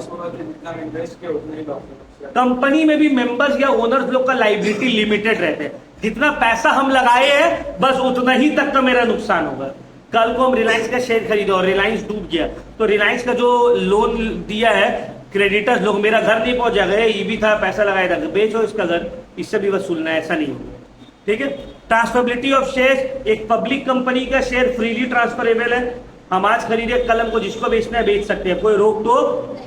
कंपनी में भी मेंबर्स या ओनर्स लोग का लाइबिलिटी लिमिटेड रहते हैं। जितना पैसा हम लगाए हैं बस उतना ही तक का मेरा नुकसान होगा। कल को हम रिलायंस का शेयर खरीदे और रिलायंस डूब गया, तो रिलायंस का जो लोन दिया है क्रेडिटर्स लोग, मेरा घर नहीं पहुंच जाएगा, ये भी था पैसा लगाया था, बेचो इसका घर, इससे भी वसूलना है, ऐसा नहीं होगा। ठीक है। ट्रांसफरेबिलिटी ऑफ शेयर, एक पब्लिक कंपनी का शेयर फ्रीली ट्रांसफरेबल है। हम आज खरीदे, कल हमको जिसको बेचना है बेच सकते हैं, कोई रोक टोक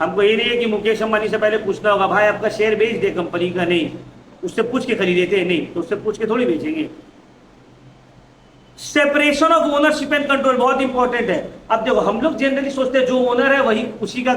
हमको ये नहीं है कि मुकेश अंबानी से पहले पूछना होगा भाई आपका शेयर बेच दे कंपनी का, नहीं, उससे पूछ के खरीदे थे, नहीं तो उससे पूछ के थोड़ी बेचेंगे। Separation of ownership and control बहुत इंपॉर्टेंट है। अब देखो हम लोग जनरली सोचते हैं जो ओनर है वही, उसी का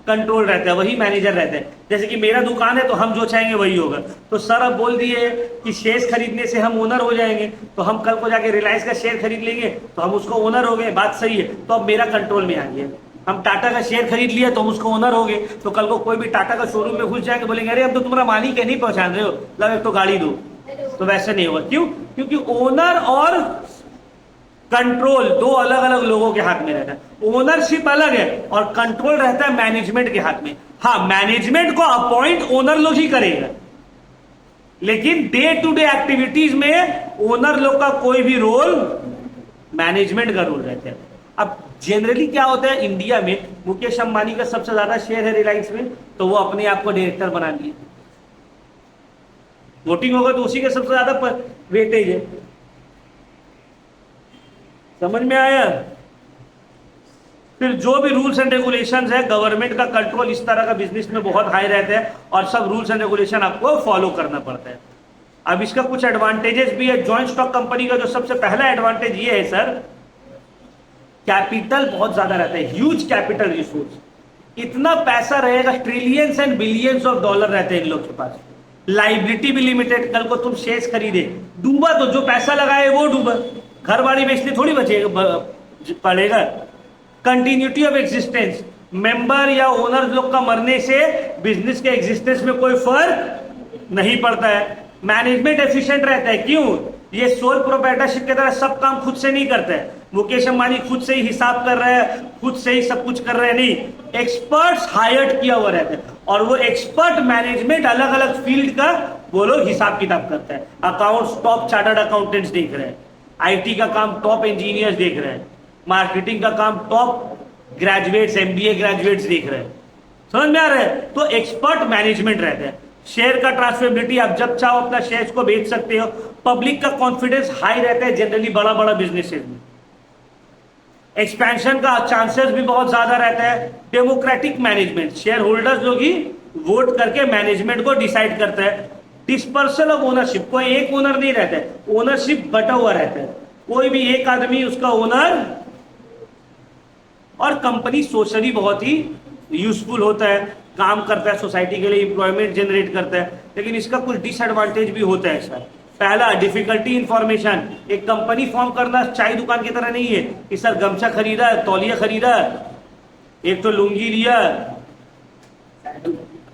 कंट्रोल रहता है, वही मैनेजर रहता है। जैसे कि मेरा दुकान है तो हम जो चाहेंगे वही होगा। तो सर अब बोल दिए कि शेयर खरीदने से हम ओनर हो जाएंगे, तो हम कल को जाके रिलायंस का शेयर खरीद लेंगे तो हम उसको ओनर हो गए, बात सही है। तो अब मेरा कंट्रोल में आ गया। हम टाटा का शेयर खरीद लिया तो हम उसको ओनर हो गए, तो कल को कोई भी टाटा का शोरूम में घुस जाएंगे, बोलेंगे अरे अब तो तुम्हारा मालिक है, नहीं पहचान रहे हो, लो एक तो गाड़ी दो। तो वैसे नहीं होगा। क्यों? क्योंकि ओनर और कंट्रोल दो अलग अलग लोगों के हाथ में रहता है, ओनरशिप अलग है और कंट्रोल रहता है मैनेजमेंट के हाथ में। हाँ, मैनेजमेंट को अपॉइंट ओनर लोग ही करेगा, लेकिन डे टू डे एक्टिविटीज में ओनर लोग का कोई भी रोल, मैनेजमेंट का रोल रहता है। अब जनरली क्या होता है इंडिया में, मुकेश अंबानी का सबसे ज्यादा शेयर है रिलायंस में, तो वो अपने आप को डायरेक्टर बना लिए, वोटिंग होगा तो उसी के सबसे ज्यादा वेटेज है। समझ में आया? फिर जो भी रूल्स एंड रेगुलेशंस है, गवर्नमेंट का कंट्रोल इस तरह का बिजनेस में बहुत हाई रहता है और सब रूल्स एंड रेगुलेशन आपको फॉलो करना पड़ता है। अब इसका कुछ एडवांटेजेस भी है। जॉइंट स्टॉक कंपनी का जो सबसे पहला एडवांटेज ये है सर, कैपिटल बहुत ज्यादा रहता है, ह्यूज कैपिटल रिसोर्स, इतना पैसा रहेगा, trillions and billions of dollar रहते हैं इन लोग के पास। लाइबिलिटी भी लिमिटेड, कल को तुम शेयर्स खरीदे, डूबा तो जो पैसा लगाए वो डूबा, घर बाड़ी बेचने थोड़ी बचेगा पड़ेगा। कंटिन्यूटी ऑफ एग्जिस्टेंस, मेंबर या ओनर लोग का मरने से बिजनेस के एग्जिस्टेंस में कोई फर्क नहीं पड़ता है। मैनेजमेंट एफिशिएंट रहता है, क्यों? ये सोल प्रोप्राइटरशिप की तरह सब काम खुद से नहीं करते हैं। मुकेश अंबानी खुद से ही हिसाब कर रहे हैं, खुद से ही सब कुछ कर रहे हैं, नहीं, एक्सपर्ट्स हायर्ड किया हुआ रहता है और वो एक्सपर्ट मैनेजमेंट अलग अलग फील्ड का वो लोग हिसाब किताब करते हैं। अकाउंट्स टॉप चार्टर्ड अकाउंटेंट्स देख रहे हैं, आईटी का काम टॉप इंजीनियर्स देख रहे हैं, मार्केटिंग का काम टॉप ग्रेजुएट्स एमबीए ग्रेजुएट्स देख रहे हैं। समझ में आ रहा है? तो एक्सपर्ट मैनेजमेंट रहता है। शेयर का ट्रांसफरेबिलिटी, आप जब चाहो अपना शेयर्स को बेच सकते हो। पब्लिक का कॉन्फिडेंस हाई रहता है जनरली बड़ा बड़ा बिजनेसेस में। एक्सपेंशन का चांसेस भी बहुत ज्यादा रहता है। डेमोक्रेटिक मैनेजमेंट, शेयर होल्डर्स लोग ही वोट करके मैनेजमेंट को डिसाइड करता है। डिस्पर्सल ऑफ ओनरशिप, कोई एक ओनर नहीं रहता है, ओनरशिप बटा हुआ रहता है, कोई भी एक आदमी उसका ओनर। और कंपनी सोशली बहुत ही यूजफुल होता है, काम करता है सोसाइटी के लिए, इंप्लॉयमेंट जनरेट करता है। लेकिन इसका कुछ डिसएडवांटेज भी होता है सर। पहला, डिफिकल्टी इंफॉर्मेशन। एक कंपनी फॉर्म करना चाय दुकान की तरह नहीं है कि सर गमछा खरीदा, तौलिया खरीदा, एक तो लुंगी लिया,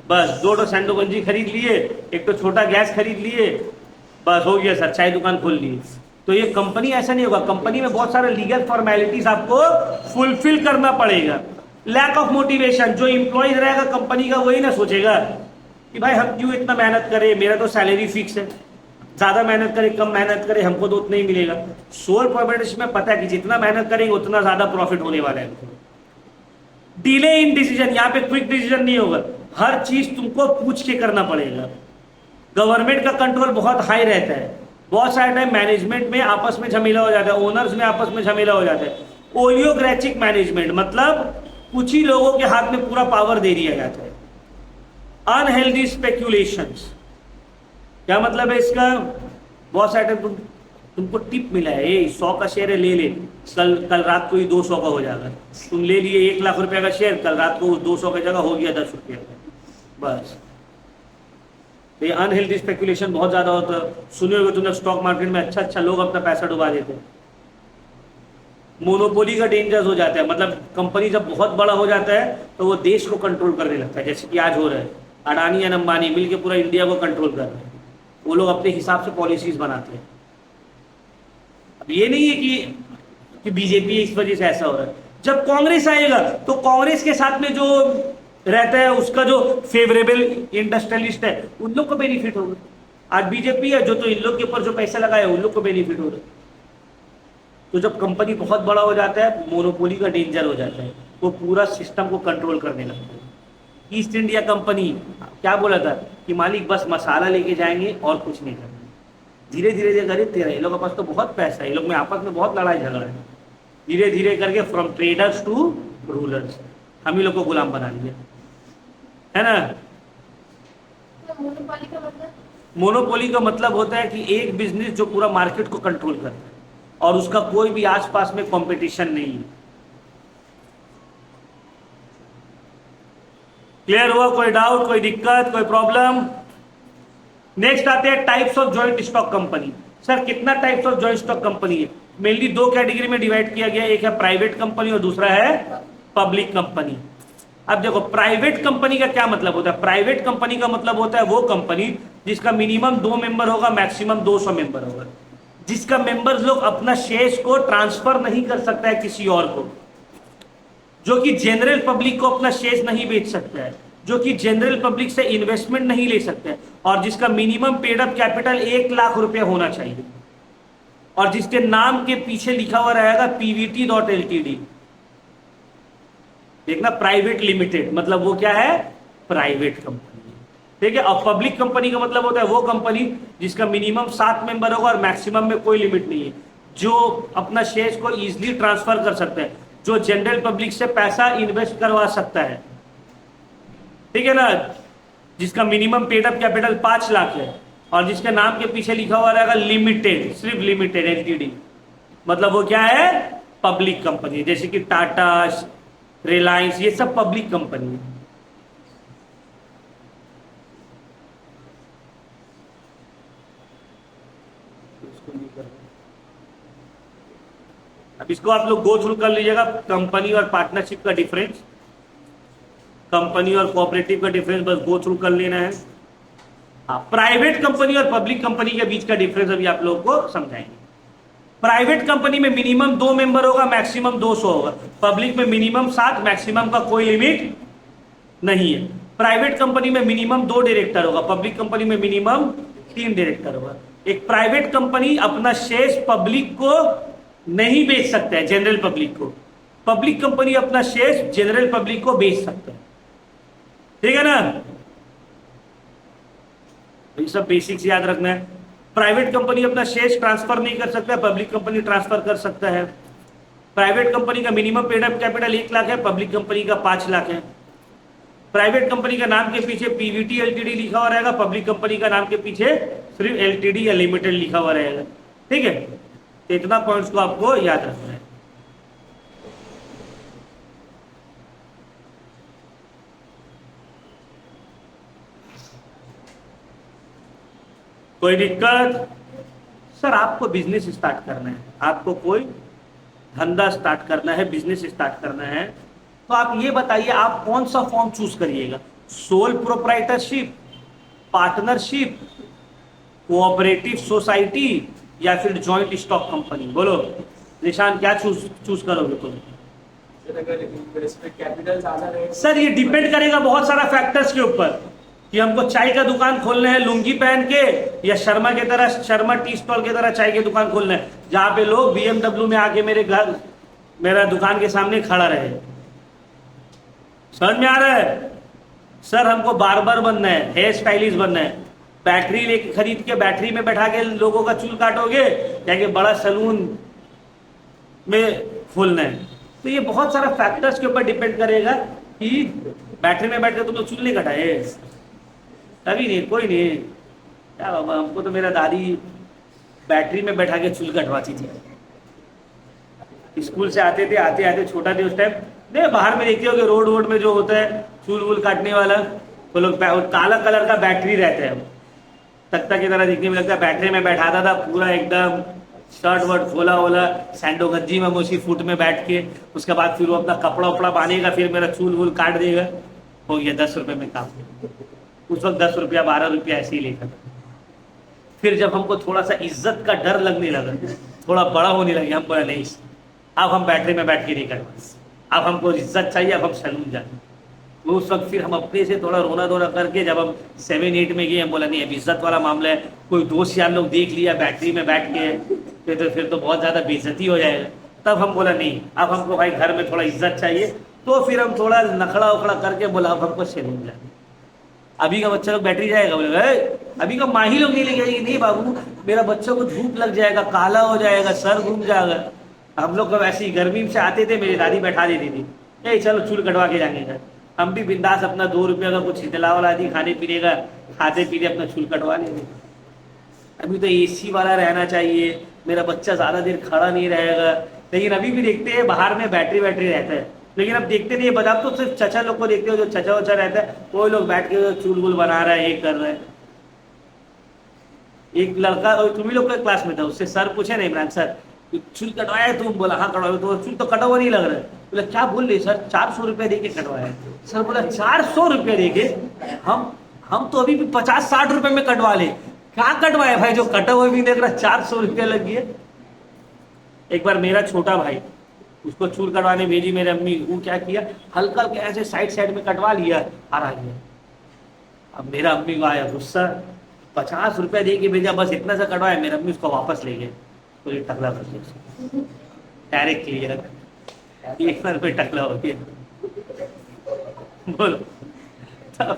बस दो सैंडो गंजी खरीद लिए, एक तो छोटा गैस खरीद लिए, बस हो गया सर, चाय दुकान खोल ली। तो ये कंपनी ऐसा नहीं होगा। कंपनी में बहुत सारे लीगल फॉर्मेलिटीज आपको फुलफिल करना पड़ेगा। लैक ऑफ मोटिवेशन, जो इंप्लॉइज रहेगा कंपनी का वही ना सोचेगा कि भाई हम क्यों इतना मेहनत करें, मेरा तो सैलरी फिक्स है, ज्यादा मेहनत करे कम मेहनत करे हमको तो उतना ही मिलेगा। सोल प्रोप्राइटरशिप में पता है कि जितना मेहनत करेंगे उतना ज्यादा प्रॉफिट होने वाला है। डिले इन डिसीजन, यहाँ पे क्विक डिसीजन नहीं होगा, हर चीज तुमको पूछ के करना पड़ेगा। गवर्नमेंट का कंट्रोल बहुत हाई रहता है। बहुत सारे टाइम मैनेजमेंट में आपस में झमेला हो जाता है, ओनर्स में आपस में झमेला हो जाता है। ओलियोक्रेटिक मैनेजमेंट, मतलब कुछ ही लोगों के हाथ में पूरा पावर दे दिया जाता है। अनहेल्दी स्पेक्यूलेशंस, क्या मतलब है इसका? बहुत सारे टाइम तुमको टिप मिला है, 100 का शेयर है ले ले, कल रात को ही 200 का हो जाएगा। तुम ले लिए 1 लाख रुपए का शेयर, कल रात को 200 की जगह हो गया 10 रुपये का, बस। तो ये अनहेल्दी स्पेकुलेशन बहुत ज्यादा होता है। सुने होगे तुमने स्टॉक मार्केट में अच्छा लोग अपना पैसा डुबा देते हैं। मोनोपोली का डेंजर हो जाता है, मतलब कंपनी जब बहुत बड़ा हो जाता है तो वो देश को कंट्रोल करने लगता है, जैसे कि आज हो रहा है। अडानी एंड अंबानी मिलकर पूरा इंडिया को कंट्रोल कर रहे हैं, वो लोग अपने हिसाब से पॉलिसीज बनाते हैं। अब ये नहीं है कि बीजेपी इस वजह से ऐसा हो रहा है। जब कांग्रेस आएगा तो कांग्रेस के साथ में जो रहता है उसका जो फेवरेबल इंडस्ट्रियलिस्ट है उन लोग को बेनिफिट होगा। आज बीजेपी है जो, तो इन लोग के ऊपर जो पैसा लगाया उन लोग को बेनिफिट हो रहा है। तो जब कंपनी बहुत बड़ा हो जाता है, मोनोपोली का डेंजर हो जाता है, वो पूरा सिस्टम को कंट्रोल करने लगता है। ईस्ट इंडिया कंपनी क्या बोला था कि मालिक बस मसाला लेके जाएंगे और कुछ नहीं करना। धीरे धीरे धीरे करे तेरा, ये लोग के पास तो बहुत पैसा है, ये लोग में आपस में बहुत लड़ाई झगड़ा है। धीरे धीरे करके फ्रॉम ट्रेडर्स टू रूलर्स, हम ही लोग को गुलाम बना लिया है ना। मोनोपोली का मतलब होता है कि एक बिजनेस जो पूरा मार्केट को कंट्रोल करता है और उसका कोई भी आसपास में कंपटीशन नहीं है। क्लियर हुआ? कोई डाउट, कोई दिक्कत, कोई प्रॉब्लम? नेक्स्ट आते हैं types of joint stock company. Sir कितना types of joint stock company है? मेनली 2 कैटेगरी में डिवाइड किया गया, एक है प्राइवेट कंपनी और दूसरा है पब्लिक कंपनी। अब देखो प्राइवेट कंपनी का क्या मतलब होता है? प्राइवेट कंपनी का मतलब होता है वो कंपनी जिसका मिनिमम 2 मेंबर होगा, मैक्सिमम 200 मेंबर होगा। जिसका मेंबर्स लोग अपना शेयर्स को ट्रांसफर नहीं कर सकता है किसी और को, जो कि जनरल पब्लिक को अपना शेयर्स नहीं बेच सकता है, जो कि जनरल पब्लिक से इन्वेस्टमेंट नहीं ले सकता है, और जिसका minimum paid up capital 1 lakh रुपए होना चाहिए, और जिसके नाम के पीछे लिखा हुआ रहेगा pvt.ltd। देखना, प्राइवेट लिमिटेड मतलब वो क्या है, प्राइवेट कंपनी। ठीक है, और पब्लिक कंपनी का मतलब होता है वो कंपनी जिसका मिनिमम 7 मेंबर होगा और मैक्सिमम में कोई लिमिट नहीं है, जो अपना शेयर्स को इजीली ट्रांसफर कर सकते हैं, जो जनरल पब्लिक से पैसा इन्वेस्ट करवा सकता है। ठीक है ना, जिसका minimum paid up capital 5 lakh है, और जिसके नाम के पीछे लिखा हुआ रहेगा लिमिटेड, सिर्फ लिमिटेड एलटीडी, मतलब वो क्या है, पब्लिक कंपनी। जैसे कि टाटा, रिलायंस, ये सब पब्लिक कंपनी है। अब इसको आप लोग गो थ्रू कर लीजिएगा, कंपनी और पार्टनरशिप का डिफरेंस, कंपनी और कोऑपरेटिव का डिफरेंस बस गो थ्रू कर लेना है। प्राइवेट कंपनी और पब्लिक कंपनी के बीच का डिफरेंस अभी आप लोगों को समझाएंगे। प्राइवेट कंपनी में मिनिमम 2 मेंबर होगा, मैक्सिमम 200 होगा। पब्लिक में मिनिमम 7, मैक्सिमम का कोई लिमिट नहीं है। प्राइवेट कंपनी में मिनिमम 2 डायरेक्टर होगा, पब्लिक कंपनी में मिनिमम 3 डायरेक्टर होगा। एक प्राइवेट कंपनी अपना शेयर्स पब्लिक को नहीं बेच सकता है, जनरल पब्लिक को। पब्लिक कंपनी अपना शेयर्स जनरल पब्लिक को बेच सकता है। ठीक है ना, ये सब बेसिक्स याद रखना है। प्राइवेट कंपनी अपना शेयर्स ट्रांसफर नहीं कर सकता है, पब्लिक कंपनी ट्रांसफर कर सकता है। प्राइवेट कंपनी का minimum paid up capital 1 lakh है, पब्लिक कंपनी का 5 लाख है। प्राइवेट कंपनी का नाम के पीछे पीवीटी एलटीडी लिखा हुआ रहेगा, पब्लिक कंपनी का नाम के पीछे सिर्फ एलटीडी या लिमिटेड लिखा हुआ रहेगा। ठीक है, तो इतना पॉइंट्स को आपको याद रखना है। कोई दिक्कत? सर आपको बिजनेस स्टार्ट करना है, आपको कोई धंधा स्टार्ट करना है, बिजनेस स्टार्ट करना है, तो आप ये बताइए आप कौन सा फॉर्म चूज करिएगा, sole proprietorship, partnership, cooperative society, या फिर जॉइंट स्टॉक कंपनी? बोलो निशान, क्या चूज करोगे तुम? सर ये डिपेंड करेगा बहुत सारा फैक्टर्स के ऊपर, कि हमको चाय का दुकान खोलना है लुंगी पहन के, या शर्मा के तरह, शर्मा टी स्टॉल की तरह चाय की दुकान खोलना है, जहां पे लोग BMW में आके मेरे घर, मेरा दुकान के सामने खड़ा रहे। समझ में आ रहा है? सर हमको बार्बर बनना है, हेयर स्टाइलिस्ट बनना है, बैटरी लेके खरीद के बैटरी में बैठा के लोगों का चूल काटोगे, या कि बड़ा सलून में खोलना है? तो ये बहुत सारा फैक्टर्स के ऊपर डिपेंड करेगा कि बैटरी में बैठ के तुम लोग चूल नहीं कटाए, कभी नहीं, कोई नहीं। क्या बाबा, हमको तो मेरा दादी बैटरी में बैठा के चूल कटवाती थी। स्कूल से आते थे, आते आते छोटा थे उस टाइम, नहीं बाहर में देखते हो कि रोड में जो होता है चूल वूल काटने वाला, वो लोग काला कलर का बैटरी रहता है, तख्ता की तरह दिखने में लगता है, बैटरी में बैठाता था पूरा एकदम, शर्ट वर्ट खोला वोला, सैंडो गंजी में उसी फुट में बैठ के, उसके बाद फिर वो अपना कपड़ा उपड़ा बांधेगा, फिर मेरा चूल वूल काट देगा, हो गया 10 रुपए में काम। उस वक्त 10 रुपया 12 रुपया ऐसे ही लेकर। फिर जब हमको थोड़ा सा इज्जत का डर लगने लगा, थोड़ा बड़ा होने लगे, हम बोला नहीं अब हम बैटरी में बैठ के नहीं करवा, अब हमको इज्जत चाहिए, अब हम सैलून जाए। वो उस वक्त फिर हम अपने से थोड़ा रोना धोना करके, जब हम 7-8 में गए, हम बोला नहीं अब इज्जत वाला मामला है, कोई दोस्त यार लोग देख लिया बैटरी में बैठ के तो फिर तो बहुत ज़्यादा बेइज्जती हो जाएगा। तब हम बोला नहीं, अब हमको भाई घर में थोड़ा इज्जत चाहिए, तो फिर हम थोड़ा नखड़ा उखड़ा करके बोला अब हमको सैलून जाए। अभी का बच्चा लोग बैटरी जाएगा, बोले अभी का माही लोग नहीं लेके जाएगी, नहीं बाबू मेरा बच्चा को धूप लग जाएगा, काला हो जाएगा, सर घूम जाएगा। हम लोग को ऐसी गर्मी से आते थे, मेरी दादी बैठा देती थी, ए चलो चूल कटवा के जाएंगे घर। हम भी बिंदास अपना 2 रुपये का कुछ हितला वाला दी खाने पीने का, खाते पीते अपना चूल कटवा लेंगे। अभी तो AC वाला रहना चाहिए, मेरा बच्चा ज़्यादा देर खड़ा नहीं रहेगा। लेकिन अभी भी देखते हैं बाहर में बैटरी रहता है, लेकिन अब देखते नहीं, बजाब तो सिर्फ चचा लोग को देखते हो, जो चचा वचा रहता है वो लोग बैठ के चूल वूल बना रहा है, ये कर रहा है। एक लड़का तुम्ही लोग के क्लास में था, उससे सर पूछे ना, इमरान सर चूल कटवाया है तुम? बोला हाँ कटवाया। तो चूल तो कटा हुआ नहीं लग रहा है। बोला क्या बोल रहे सर? 400 रुपये दे के कटवाया है। सर बोला 400 रुपये दे के? हम तो अभी भी 50-60 रुपये में कटवा ले। क्या कटवाए भाई, जो कटा हुआ भी देख रहा, 400 रुपया लग गया। एक बार मेरा छोटा भाई, उसको चूल कटवाने भेजी मेरे अम्मी, वो क्या किया, हल्का हल्का ऐसे साइड साइड में कटवा लिया, हरा गया। अब मेरा अम्मी को आया गुस्सा, 50 रुपया दे के भेजा, बस इतना सा कटवाया, मेरा अम्मी उसको वापस ले गए, तो ये टकला कर दिया डायरेक्ट क्लियर, 1 रुपये टकला हो गया। बोलो तब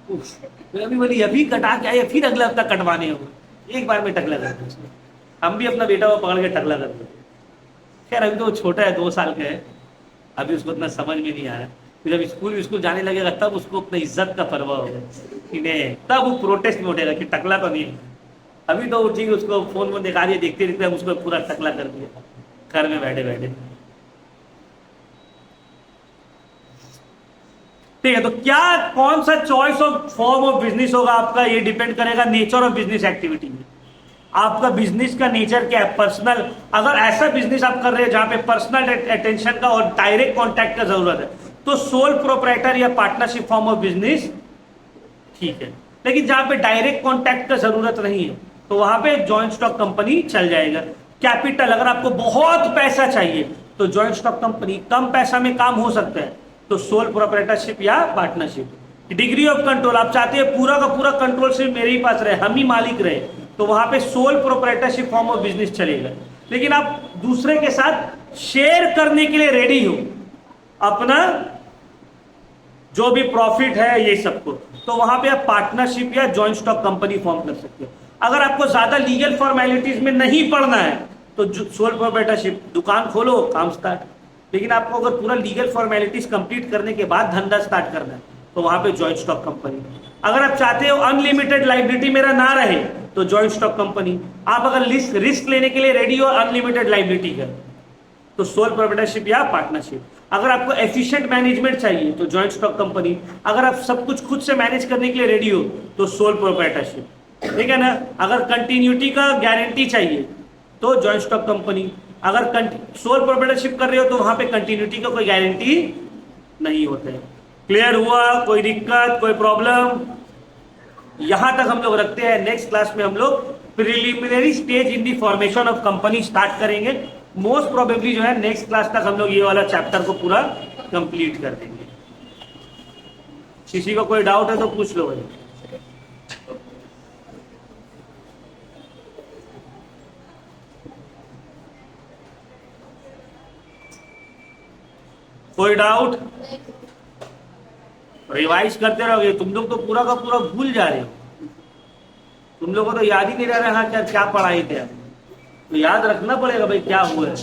मेरा अम्मी बोली अभी कटा के आए, फिर अगला हफ्ता कटवाने हो, एक बार में टकला कर दिया। हम भी अपना बेटा को पकड़ के टकला कर दिया। खैर अभी तो वो छोटा है, 2 साल का है, अभी उसको इतना समझ में नहीं आया। फिर जब स्कूल जाने लगेगा तब उसको अपनी इज्जत का परवाह होगा कि नहीं, तब वो प्रोटेस्ट में उठेगा कि टकला तो नहीं है। अभी तो ठीक, उसको फोन में दिखा दिया, देखते देखते हम उसको पूरा टकला कर दिया घर में बैठे बैठे। ठीक है, तो क्या कौन सा choice of form of business होगा आपका, ये डिपेंड करेगा नेचर ऑफ बिजनेस एक्टिविटी में। आपका बिजनेस का नेचर क्या है, पर्सनल, अगर ऐसा बिजनेस आप कर रहे हैं जहां पे पर्सनल अटेंशन का और डायरेक्ट कांटेक्ट का जरूरत है, तो सोल प्रोप्राइटर या पार्टनरशिप फॉर्म ऑफ बिजनेस ठीक है। लेकिन जहां पे डायरेक्ट कांटेक्ट का जरूरत नहीं है, तो वहां पे जॉइंट स्टॉक कंपनी चल जाएगा। कैपिटल, अगर आपको बहुत पैसा चाहिए तो जॉइंट स्टॉक कंपनी, कम पैसा में काम हो सकता है तो सोल प्रोप्राइटरशिप या पार्टनरशिप। डिग्री ऑफ कंट्रोल, आप चाहते हैं पूरा का पूरा कंट्रोल सिर्फ मेरे ही पास रहे, हम ही मालिक रहे, तो वहां पे sole proprietorship form of business चलेगा। लेकिन आप दूसरे के साथ शेयर करने के लिए रेडी हो अपना जो भी प्रॉफिट है ये सबको, तो वहां पे आप पार्टनरशिप या जॉइंट स्टॉक कंपनी फॉर्म कर सकते हो। अगर आपको ज्यादा लीगल फॉर्मेलिटीज में नहीं पड़ना है तो सोल प्रोप्राइटरशिप, दुकान खोलो, काम स्टार्ट। लेकिन आपको अगर पूरा लीगल फॉर्मेलिटीज कंप्लीट करने के बाद धंधा स्टार्ट करना है तो वहां पे जॉइंट स्टॉक कंपनी। अगर आप चाहते हो अनलिमिटेड लाइबिलिटी मेरा ना रहे तो जॉइंट स्टॉक कंपनी। आप अगर रिस्क लेने के लिए रेडी हो अनलिमिटेड लाइबिलिटी का तो सोल प्रोप्राइटरशिप या पार्टनरशिप। अगर आपको एफिशिएंट मैनेजमेंट चाहिए तो जॉइंट स्टॉक कंपनी। अगर आप सब कुछ खुद से मैनेज करने के लिए रेडी हो तो सोल प्रोप्राइटरशिप, ठीक है ना। अगर कंटिन्यूटी का गारंटी चाहिए तो जॉइंट स्टॉक कंपनी। अगर सोल प्रोप्राइटरशिप कर रहे हो तो वहां पे कंटिन्यूटी का कोई गारंटी नहीं होता है। क्लियर हुआ? कोई दिक्कत, कोई प्रॉब्लम? यहां तक हम लोग रखते हैं। नेक्स्ट क्लास में हम लोग preliminary stage in the formation of company start करेंगे। मोस्ट प्रोबेबली जो है नेक्स्ट क्लास तक हम लोग ये वाला चैप्टर को पूरा कंप्लीट कर देंगे। किसी को कोई डाउट है तो पूछ लो भाई। कोई डाउट? रिवाइज करते रहोगे। तुम लोग तो पूरा का पूरा भूल जा रहे हो, तुम लोग को तो याद ही नहीं रह रहा है क्या पढ़ाई थे। तो याद रखना पड़ेगा भाई क्या हुआ है।